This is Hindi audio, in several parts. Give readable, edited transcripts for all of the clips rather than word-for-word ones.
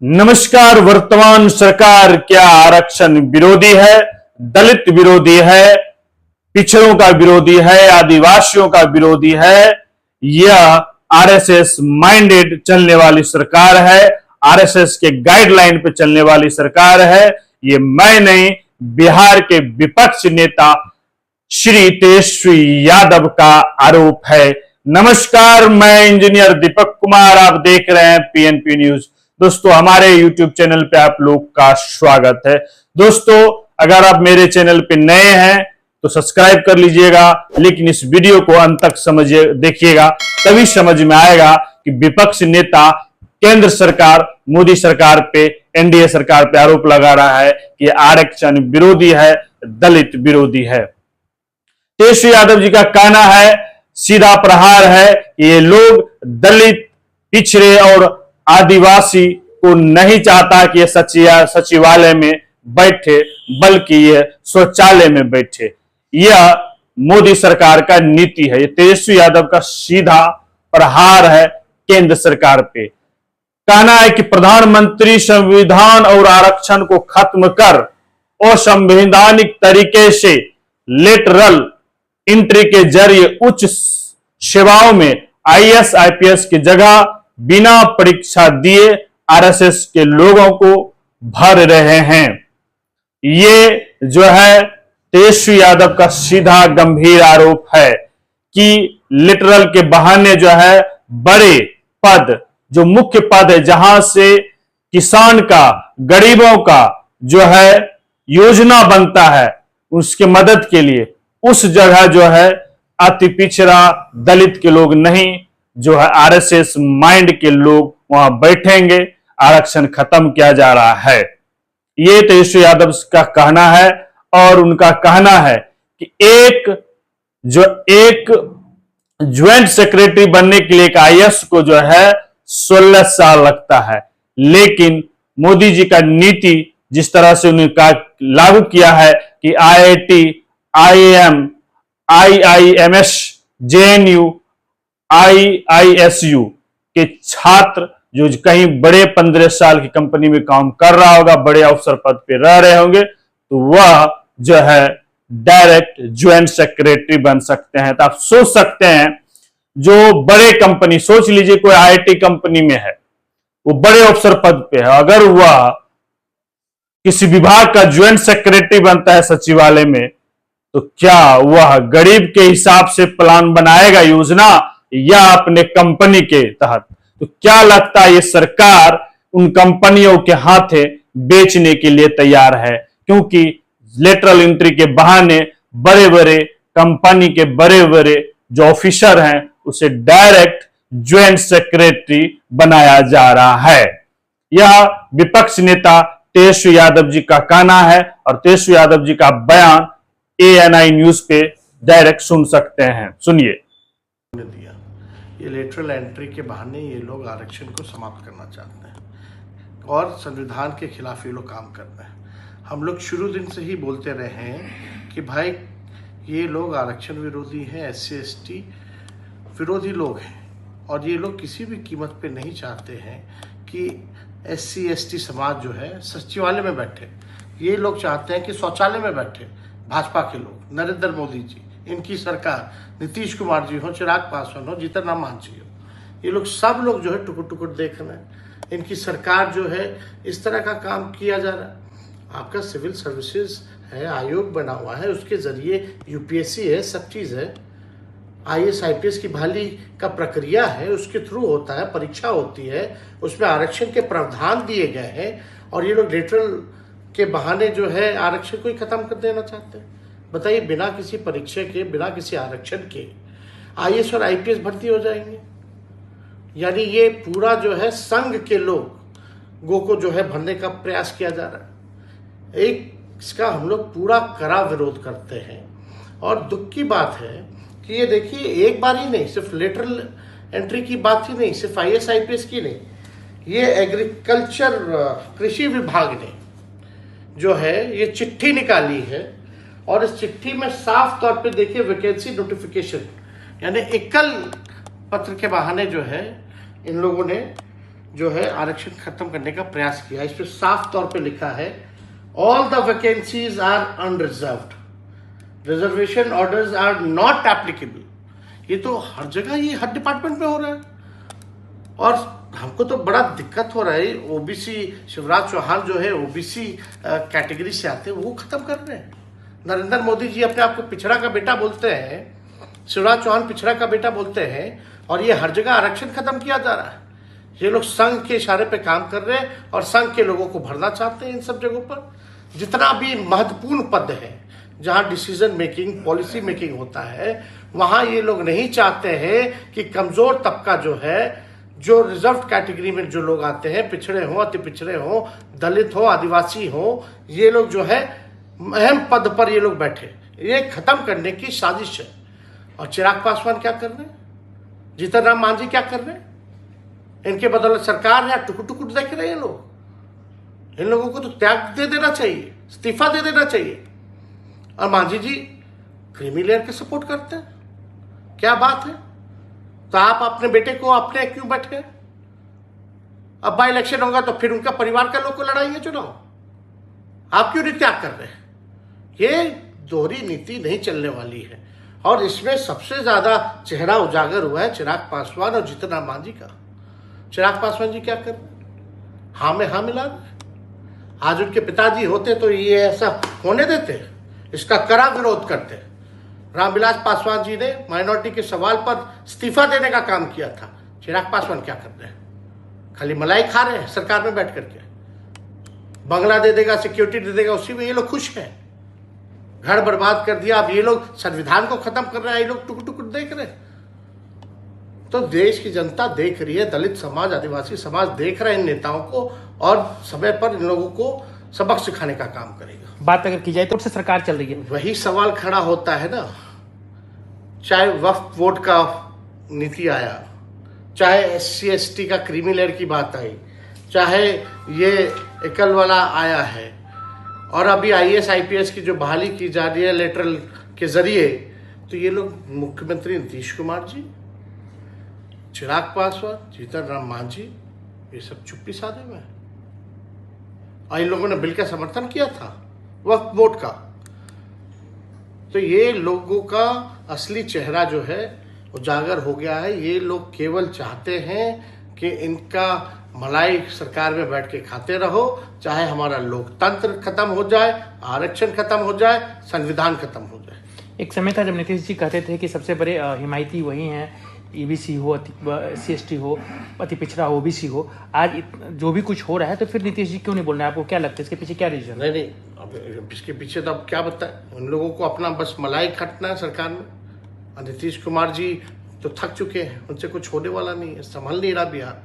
नमस्कार। वर्तमान सरकार क्या आरक्षण विरोधी है, दलित विरोधी है, पिछड़ों का विरोधी है, आदिवासियों का विरोधी है? यह आरएसएस माइंडेड चलने वाली सरकार है, आरएसएस के गाइडलाइन पे चलने वाली सरकार है। ये मैं नहीं, बिहार के विपक्ष नेता श्री तेजस्वी यादव का आरोप है। नमस्कार, मैं इंजीनियर दीपक कुमार, आप देख रहे हैं पीएनपी न्यूज। दोस्तों, हमारे YouTube चैनल पे आप लोग का स्वागत है। दोस्तों, अगर आप मेरे चैनल पे नए हैं तो सब्सक्राइब कर लीजिएगा, लेकिन इस वीडियो को अंत तक समझिए, देखिएगा, तभी समझ में आएगा कि विपक्ष नेता केंद्र सरकार, मोदी सरकार पे, एनडीए सरकार पे आरोप लगा रहा है कि आरक्षण विरोधी है, दलित विरोधी है। तेजस्वी यादव जी का कहना है, सीधा प्रहार है कि ये लोग दलित, पिछड़े और आदिवासी को नहीं चाहता कि ये सचिवालय में बैठे, बल्कि ये शौचालय में बैठे। यह मोदी सरकार का नीति है। ये तेजस्वी यादव का सीधा प्रहार है केंद्र सरकार पे। कहना है कि प्रधानमंत्री संविधान और आरक्षण को खत्म कर असंवैधानिक तरीके से लेटरल एंट्री के जरिए उच्च सेवाओं में आईएएस आईपीएस की जगह बिना परीक्षा दिए आरएसएस के लोगों को भर रहे हैं। ये जो है तेजस्वी यादव का सीधा गंभीर आरोप है कि लिटरल के बहाने जो है बड़े पद, जो मुख्य पद है, जहां से किसान का, गरीबों का जो है योजना बनता है उसके मदद के लिए, उस जगह जो है अति पिछड़ा दलित के लोग नहीं, जो है आरएसएस माइंड के लोग वहां बैठेंगे। आरक्षण खत्म किया जा रहा है, ये तेजस्वी यादव का कहना है। और उनका कहना है कि एक ज्वाइंट सेक्रेटरी बनने के लिए एक आईएएस को जो है 16 साल लगता है, लेकिन मोदी जी का नीति जिस तरह से उन्होंने लागू किया है कि आईआईटी, आईआईएम, आईआईएमएस, जेएनयू, आईआईएसयू के छात्र जो कहीं बड़े 15 साल की कंपनी में काम कर रहा होगा, बड़े अफसर पद पे रह रहे होंगे, तो वह जो है डायरेक्ट ज्वाइंट सेक्रेटरी बन सकते हैं। तो आप सोच सकते हैं, जो बड़े कंपनी, सोच लीजिए कोई आईआईटी कंपनी में है, वो बड़े अफसर पद पे है, अगर वह किसी विभाग का ज्वाइंट सेक्रेटरी बनता है सचिवालय में, तो क्या वह गरीब के हिसाब से प्लान बनाएगा, योजना, या अपने कंपनी के तहत? तो क्या लगता है ये सरकार उन कंपनियों के हाथे बेचने के लिए तैयार है? क्योंकि लेटरल एंट्री के बहाने बड़े बड़े कंपनी के बड़े बड़े जो ऑफिसर हैं उसे डायरेक्ट ज्वाइंट सेक्रेटरी बनाया जा रहा है। यह विपक्ष नेता तेजस्वी यादव जी का कहना है, और तेजस्वी यादव जी का बयान एएनआई न्यूज पे डायरेक्ट सुन सकते हैं। सुनिए। दिया ये लेटरल एंट्री के बहाने ये लोग आरक्षण को समाप्त करना चाहते हैं और संविधान के खिलाफ ये लोग काम कर रहे हैं। हम लोग शुरू दिन से ही बोलते रहे हैं कि भाई ये लोग आरक्षण विरोधी हैं, एससी एसटी विरोधी लोग हैं, और ये लोग किसी भी कीमत पे नहीं चाहते हैं कि एससी एसटी समाज जो है सचिवालय में बैठे। ये लोग चाहते हैं कि शौचालय में बैठे भाजपा के लोग, नरेंद्र मोदी जी, इनकी सरकार, नीतीश कुमार जी हो, चिराग पासवान हो, जीतन राम मांझी हो, ये लोग सब लोग जो है टुकुर टुकुर देख रहे हैं। इनकी सरकार जो है इस तरह का काम किया जा रहा है। आपका सिविल सर्विसेज है, आयोग बना हुआ है, उसके जरिए यूपीएससी है, सब चीज़ है, आईएएस आईपीएस की बहाली का प्रक्रिया है, उसके थ्रू होता है, परीक्षा होती है, उसमें आरक्षण के प्रावधान दिए गए हैं, और ये लोग लेटरल के बहाने जो है आरक्षण को ही खत्म कर देना चाहते हैं। बताइए, बिना किसी परीक्षा के, बिना किसी आरक्षण के आईएएस और आईपीएस भर्ती हो जाएंगे? यानी ये पूरा जो है संघ के लोगों को जो है भरने का प्रयास किया जा रहा है। इसका हम लोग पूरा कड़ा विरोध करते हैं। और दुख की बात है कि ये देखिए, एक बार ही नहीं, सिर्फ लेटरल एंट्री की बात ही नहीं, सिर्फ आईएएस आईपीएस की नहीं, ये एग्रीकल्चर, कृषि विभाग ने जो है ये चिट्ठी निकाली है, और इस चिट्ठी में साफ तौर पे देखिए वैकेंसी नोटिफिकेशन, यानी एकल पत्र के बहाने जो है इन लोगों ने जो है आरक्षण खत्म करने का प्रयास किया। इस पर साफ तौर पे लिखा है all the vacancies are unreserved, reservation orders are not applicable. ये तो हर जगह, ये हर डिपार्टमेंट में हो रहा है। और हमको तो बड़ा दिक्कत हो रहा है, ओबीसी शिवराज चौहान जो है ओबीसी कैटेगरी से आते हैं, वो खत्म कर रहे हैं। नरेंद्र मोदी जी अपने आप को पिछड़ा का बेटा बोलते हैं, शिवराज चौहान पिछड़ा का बेटा बोलते हैं, और ये हर जगह आरक्षण खत्म किया जा रहा है। ये लोग संघ के इशारे पे काम कर रहे हैं और संघ के लोगों को भरना चाहते हैं इन सब जगहों पर। जितना भी महत्वपूर्ण पद है जहां डिसीजन मेकिंग, पॉलिसी मेकिंग होता है, वहां ये लोग नहीं चाहते हैं कि कमजोर तबका जो है, जो रिजर्व कैटेगरी में जो लोग आते हैं, पिछड़े हों, अति पिछड़े हों, दलित हो, आदिवासी हो, ये लोग जो है अहम पद पर ये लोग बैठे, ये खत्म करने की साजिश है। और चिराग पासवान क्या कर रहे हैं, जीतन राम मांझी क्या कर रहे हैं? इनके बदौलत सरकार है, टुकुर टुकुर देख रहे हैं लोग। इन लोगों को तो त्याग दे देना चाहिए, इस्तीफा दे देना चाहिए। और मांझी जी क्रीमी लेयर के सपोर्ट करते हैं, क्या बात है? तो आप अपने बेटे को अपने क्यों बैठे? अब बाई इलेक्शन होगा तो फिर उनका परिवार का लोग को लड़ाएंगे चुनाव, आप क्यों नहीं त्याग कर रहे हैं? ये दोहरी नीति नहीं चलने वाली है। और इसमें सबसे ज्यादा चेहरा उजागर हुआ है चिराग पासवान और जीतन राम मांझी का। चिराग पासवान जी क्या कर रहे हैं? हाँ में हाँ मिला रहे। आज उनके पिताजी होते तो ये ऐसा होने देते, इसका कड़ा विरोध करते। रामविलास पासवान जी ने माइनॉरिटी के सवाल पर इस्तीफा देने का काम किया था। चिराग पासवान क्या कर रहे हैं? खाली मलाई खा रहे हैं सरकार में बैठ करके। बंगला दे देगा, सिक्योरिटी दे देगा, उसी में ये लोग खुश हैं। घर बर्बाद कर दिया, अब ये लोग संविधान को खत्म कर रहे हैं, ये लोग टुकुर टुकुर देख रहे हैं। तो देश की जनता देख रही है, दलित समाज, आदिवासी समाज देख रहे हैं इन नेताओं को, और समय पर इन लोगों को सबक सिखाने का काम करेगा। बात अगर की जाए तो से सरकार चल रही है, वही सवाल खड़ा होता है ना, चाहे वक्फ बोर्ड का नीति आया, चाहे SC ST का क्रीमी लेयर की बात आई, चाहे ये एकल वाला आया है, और अभी IAS IPS की जो बहाली की जा रही है लेटरल के जरिए, तो ये लोग मुख्यमंत्री नीतीश कुमार जी, चिराग पासवान, जीतन राम मांझी, ये सब चुप्पी साधे में है। और इन लोगों ने बिल का समर्थन किया था वक्फ बोर्ड का। तो ये लोगों का असली चेहरा जो है उजागर हो गया है। ये लोग केवल चाहते हैं कि इनका मलाई सरकार में बैठ के खाते रहो, चाहे हमारा लोकतंत्र खत्म हो जाए, आरक्षण खत्म हो जाए, संविधान खत्म हो जाए। एक समय था जब नीतीश जी कहते थे कि सबसे बड़े हिमायती वही हैं, EBC हो, SC ST हो, अति पिछड़ा हो, OBC हो। आज जो भी कुछ हो रहा है तो फिर नीतीश जी क्यों नहीं बोल रहे हैं? आपको क्या लगता है इसके पीछे क्या रीजन? नहीं, अब इसके पीछे तो अब क्या बताएं, उन लोगों को अपना बस मलाई खटना है सरकार में। और नीतीश कुमार जी तो थक चुके हैं, उनसे कुछ होने वाला नहीं है, संभल नहीं रहा बिहार।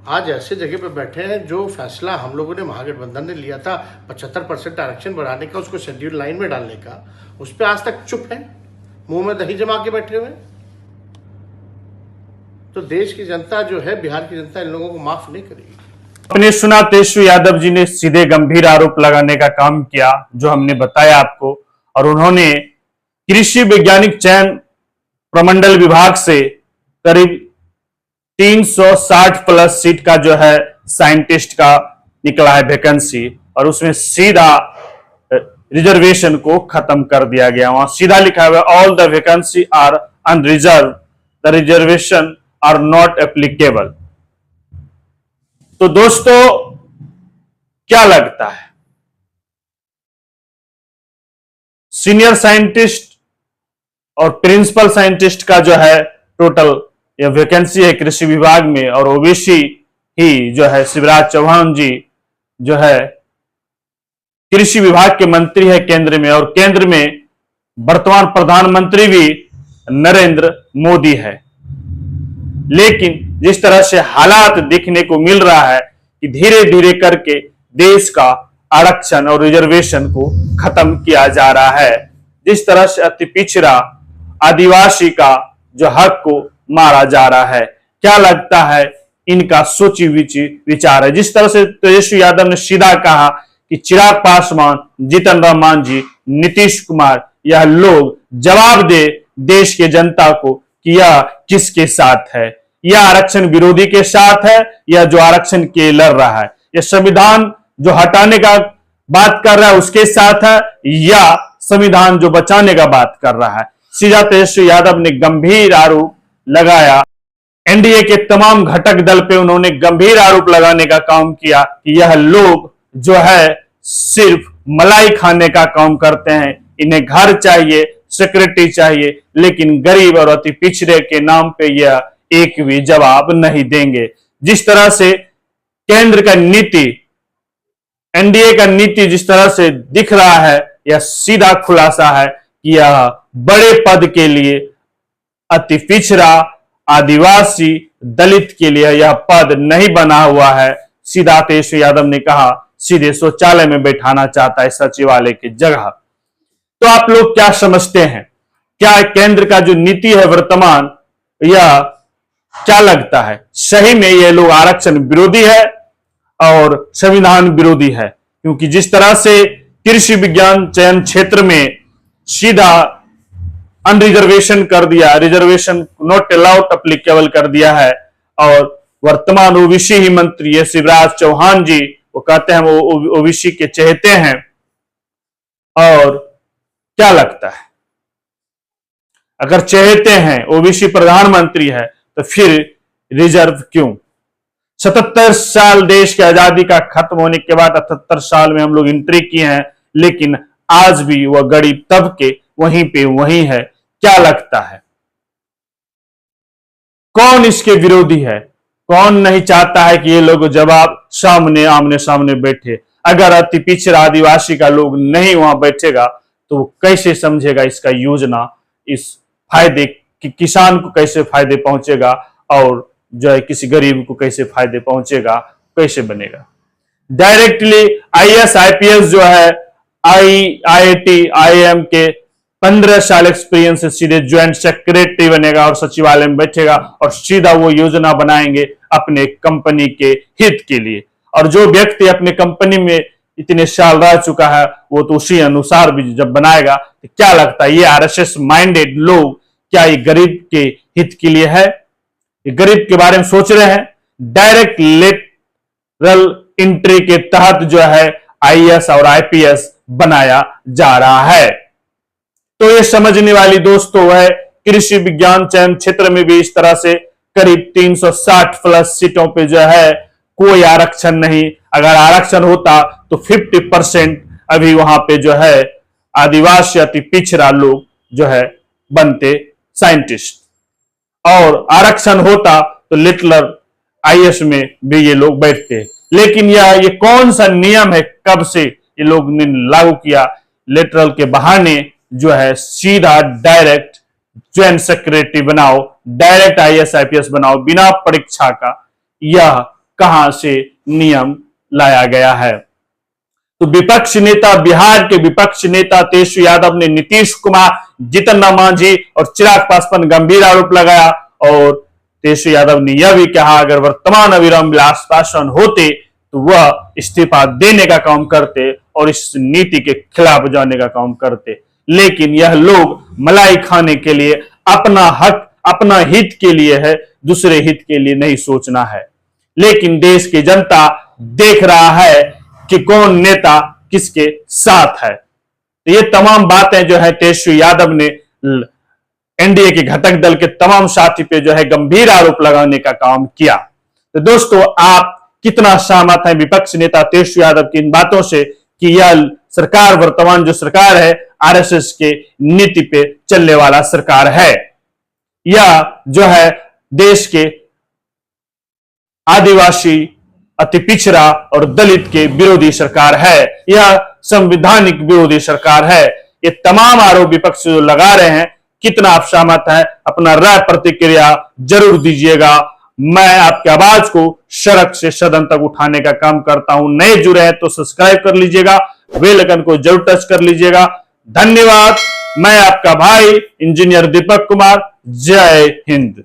आज ऐसे जगह पे बैठे हैं, जो फैसला हम लोगों ने महागठबंधन ने लिया था 75% आरक्षण बढ़ाने का, उसको शेड्यूल लाइन में डालने का, उस पर आज तक चुप है, मुंह में दही जमा के बैठे हुए। तो देश की जनता जो है, बिहार की जनता इन लोगों को माफ नहीं करेगी। आपने सुना, तेजस्वी यादव जी ने सीधे गंभीर आरोप लगाने का काम किया, जो हमने बताया आपको। और उन्होंने कृषि वैज्ञानिक चयन प्रमंडल विभाग से करीब 360 प्लस सीट का जो है साइंटिस्ट का निकला है वैकेंसी, और उसमें सीधा रिजर्वेशन को खत्म कर दिया गया। वहां सीधा लिखा हुआ all the vacancy are unreserve, the reservation are not applicable. तो दोस्तों क्या लगता है, सीनियर साइंटिस्ट और प्रिंसिपल साइंटिस्ट का जो है टोटल ये वैकेंसी है कृषि विभाग में, और ओबीसी ही जो है शिवराज चौहान जी जो है कृषि विभाग के मंत्री है केंद्र में, और केंद्र में वर्तमान प्रधानमंत्री भी नरेंद्र मोदी है। लेकिन जिस तरह से हालात देखने को मिल रहा है कि धीरे धीरे करके देश का आरक्षण और रिजर्वेशन को खत्म किया जा रहा है, जिस तरह से अति पिछड़ा आदिवासी का जो हक को मारा जा रहा है, क्या लगता है इनका सोची विचार है? जिस तरह से तेजस्वी यादव ने सीधा कहा कि चिराग पासवान, जीतन राम मांझी, नीतीश कुमार, यह लोग जवाब दे देश के जनता को कि यह किसके साथ है। या आरक्षण विरोधी के साथ है या जो आरक्षण के लड़ रहा है, या संविधान जो हटाने का बात कर रहा है उसके साथ है या संविधान जो बचाने का बात कर रहा है। सीधा तेजस्वी यादव ने गंभीर आरोप लगाया, एनडीए के तमाम घटक दल पे उन्होंने गंभीर आरोप लगाने का काम किया कि यह लोग जो है सिर्फ मलाई खाने का काम करते हैं, इन्हें घर चाहिए, सिक्योरिटी चाहिए, लेकिन गरीब और अति पिछड़े के नाम पे यह एक भी जवाब नहीं देंगे। जिस तरह से केंद्र का नीति, एनडीए का नीति जिस तरह से दिख रहा है, यह सीधा खुलासा है कि यह बड़े पद के लिए अति पिछड़ा, आदिवासी, दलित के लिए यह पद नहीं बना हुआ है। सीधा तेजस्वी यादव ने कहा सीधे शौचालय में बैठाना चाहता है सचिवालय की जगह। तो आप लोग क्या समझते हैं, क्या केंद्र का जो नीति है वर्तमान, यह क्या लगता है सही में ये लोग आरक्षण विरोधी है और संविधान विरोधी है? क्योंकि जिस तरह से कृषि विज्ञान चयन क्षेत्र में सीधा अनरिजर्वेशन कर दिया, रिजर्वेशन नॉट अलाउड अप्लीकेबल कर दिया है, और वर्तमान ओबीसी ही मंत्री है शिवराज चौहान जी, वो कहते हैं वो ओबीसी के चहेते हैं। और क्या लगता है, अगर चहेते हैं, ओबीसी प्रधानमंत्री है, तो फिर रिजर्व क्यों? 77 साल देश की आजादी का खत्म होने के बाद 78 साल में हम लोग एंट्री किए हैं, लेकिन आज भी वह गरीब तबके वहीं पे वहीं है। क्या लगता है कौन इसके विरोधी है? कौन नहीं चाहता है कि ये लोग जवाब सामने आमने सामने बैठे? अगर अति पिछड़ा आदिवासी का लोग नहीं वहां बैठेगा तो कैसे समझेगा इसका योजना, इस फायदे कि किसान को कैसे फायदे पहुंचेगा और जो है किसी गरीब को कैसे फायदे पहुंचेगा, कैसे बनेगा? डायरेक्टली आईएएस आईपीएस जो है आईआईटी आईएम के 15 साल एक्सपीरियंस से सीधे ज्वाइंट सेक्रेटरी बनेगा और सचिवालय में बैठेगा और सीधा वो योजना बनाएंगे अपने कंपनी के हित के लिए। और जो व्यक्ति अपने कंपनी में इतने साल रह चुका है वो तो उसी अनुसार भी जब बनाएगा, तो क्या लगता है ये आरएसएस माइंडेड लोग क्या ये गरीब के हित के लिए है? ये गरीब के बारे में सोच रहे हैं? डायरेक्ट लेटरल एंट्री के तहत जो है आईएएस और आईपीएस बनाया जा रहा है। तो ये समझने वाली दोस्तों है, कृषि विज्ञान चयन क्षेत्र में भी इस तरह से करीब 360 प्लस सीटों पे जो है कोई आरक्षण नहीं। अगर आरक्षण होता तो 50% अभी वहां पे जो है आदिवासी अति पिछड़ा लोग जो है बनते साइंटिस्ट, और आरक्षण होता तो लिटरल आईएएस में भी ये लोग बैठते। लेकिन ये कौन सा नियम है, कब से ये लोग ने लागू किया? लिटरल के बहाने जो है सीधा डायरेक्ट ज्वाइंट सेक्रेटरी बनाओ, डायरेक्ट आईएएस आईपीएस बनाओ बिना परीक्षा का। यह कहां से नियम लाया गया है? तो विपक्ष नेता, बिहार के विपक्ष नेता तेजस्वी यादव ने नीतीश कुमार, जीतन राम मांझी और चिराग पासवान गंभीर आरोप लगाया। और तेजस्वी यादव ने यह भी कहा अगर वर्तमान अविराम विलास पासवान होते तो वह इस्तीफा देने का काम करते और इस नीति के खिलाफ जाने का काम करते। लेकिन यह लोग मलाई खाने के लिए, अपना हक, अपना हित के लिए है, दूसरे हित के लिए नहीं सोचना है। लेकिन देश की जनता देख रहा है कि कौन नेता किसके साथ है। तो ये तमाम बातें जो है तेजस्वी यादव ने एनडीए के घटक दल के तमाम साथी पे जो है गंभीर आरोप लगाने का काम किया। तो दोस्तों आप कितना सहमत हैं विपक्ष नेता तेजस्वी यादव की इन बातों से कि यह सरकार, वर्तमान जो सरकार है, आरएसएस के नीति पे चलने वाला सरकार है, या जो है देश के आदिवासी, अति पिछड़ा और दलित के विरोधी सरकार है, यह संवैधानिक विरोधी सरकार है? ये तमाम आरोप विपक्ष जो लगा रहे हैं, कितना आप सहमत हैं? अपना राय प्रतिक्रिया जरूर दीजिएगा। मैं आपकी आवाज को सड़क से सदन तक उठाने का काम करता हूं। नए जुड़े हैं तो सब्सक्राइब कर लीजिएगा, बेल आइकन को जरूर टच कर लीजिएगा। धन्यवाद। मैं आपका भाई इंजीनियर दीपक कुमार। जय हिंद।